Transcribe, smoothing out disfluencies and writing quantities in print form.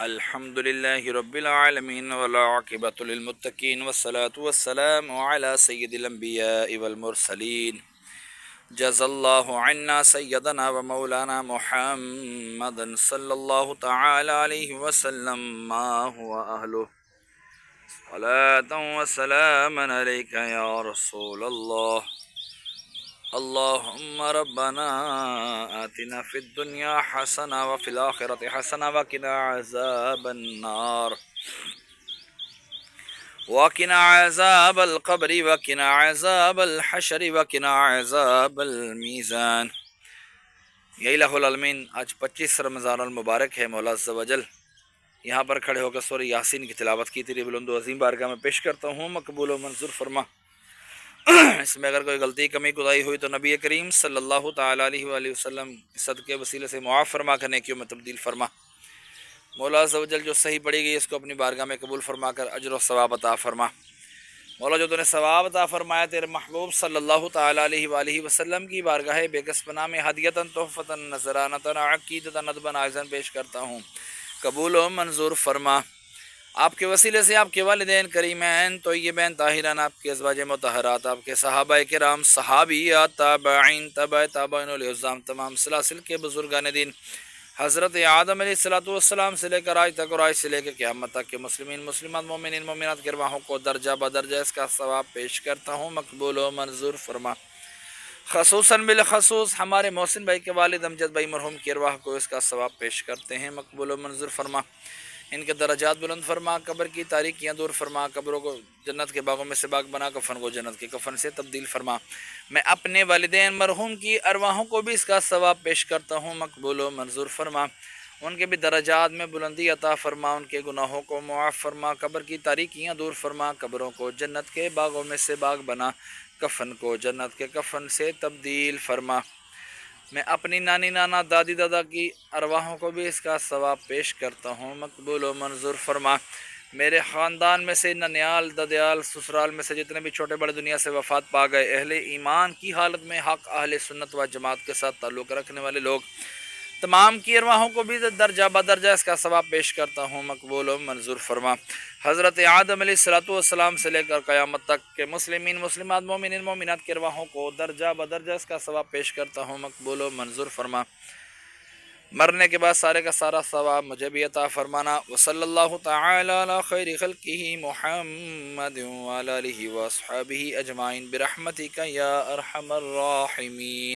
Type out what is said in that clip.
الحمد لله رب العالمين والعاقبة للمتقين والصلاة والسلام على سيد الأنبياء والمرسلين جزا الله عنا سيدنا ومولانا محمد صلى الله تعالى عليه وسلم ما هو أهله صلاة وسلاما عليك يا رسول الله اللهم ربنا آتنا في الدنيا حسنة وفي الآخرة حسنة وقنا عذاب النار وقنا عذاب القبر وقنا عذاب الحشر وقنا عذاب المیزان۔ یا الہ العالمین، آج 25 رمضان المبارک ہے۔ مولا عز و جل یہاں پر کھڑے ہو کر سورہ یاسین کی تلاوت کی تیری بلند و عظیم بارگاہ میں پیش کرتا ہوں، مقبول و منظور فرما۔ اس میں اگر کوئی غلطی کمی کوتاہی ہوئی تو نبی کریم صلی اللہ تعالیٰ علیہ وآلہ وسلم صدقے وسیلے سے معاف فرما کر نیکیوں میں تبدیل فرما۔ مولا عز و جل جو صحیح پڑھی گئی اس کو اپنی بارگاہ میں قبول فرما کر اجر و ثواب عطا فرما۔ مولا جو تو نے ثواب عطا فرمایا تیرے محبوب صلی اللہ تعالیٰ علیہ وآلہ وسلم کی بارگاہ بے کس پناہ میں ہدیتاً تحفتاً نذرانتاً عقیدتاً ندباً عائزاً پیش کرتا ہوں، قبول و منظور فرما۔ آپ کے وسیلے سے آپ کے والدین کریمین طیبین طاہرین، آپ کے ازواج مطہرات، آپ کے صحابہ کرام، صحابیات، تابعین، تبع تابعین الاعظام، تمام سلاسل کے بزرگان دین، حضرت آدم علیہ السلام سے لے کر آج تک اور آج سے لے کر قیامت تک کے مسلمین مسلمات مومنین مومنات کے ارواحوں کو درجہ بدرجہ اس کا ثواب پیش کرتا ہوں، مقبول و منظور فرما۔ خصوصاً بالخصوص ہمارے محسن بھائی کے والد امجد بھائی مرحوم کی ارواح کو اس کا ثواب پیش کرتے ہیں، مقبول و منظور فرما۔ ان کے درجات بلند فرما، قبر کی تاریکیاں دور فرما، قبروں کو جنت کے باغوں میں سے باغ بنا، کفن کو جنت کے کفن سے تبدیل فرما۔ میں اپنے والدین مرحوم کی ارواحوں کو بھی اس کا ثواب پیش کرتا ہوں، مقبول و منظور فرما۔ ان کے بھی درجات میں بلندی عطا فرما، ان کے گناہوں کو معاف فرما، قبر کی تاریکیاں دور فرما، قبروں کو جنت کے باغوں میں سے باغ بنا، کفن کو جنت کے کفن سے تبدیل فرما۔ میں اپنی نانی نانا دادی دادا کی ارواحوں کو بھی اس کا ثواب پیش کرتا ہوں، مقبول و منظور فرما۔ میرے خاندان میں سے ننیال ددیال سسرال میں سے جتنے بھی چھوٹے بڑے دنیا سے وفات پا گئے، اہل ایمان کی حالت میں حق اہل سنت و جماعت کے ساتھ تعلق رکھنے والے لوگ، تمام کی ارواحوں کو بھی درجہ بدرجہ اس کا ثواب پیش کرتا ہوں، مقبول و منظور فرما۔ حضرت آدم علیہ السلام سے لے کر قیامت تک کے مسلمین مسلمات مومنین مومنات کی ارواحوں کو درجہ بدرجہ اس کا ثواب پیش کرتا ہوں، مقبول و منظور فرما۔ مرنے کے بعد سارے کا سارا ثواب مجھے بھی عطا فرمانا۔ وصلی اللہ تعالی علی خیر خلقہ محمد وعلی آلہ واصحابہ اجمعین برحمتک یا ارحم الراحمین۔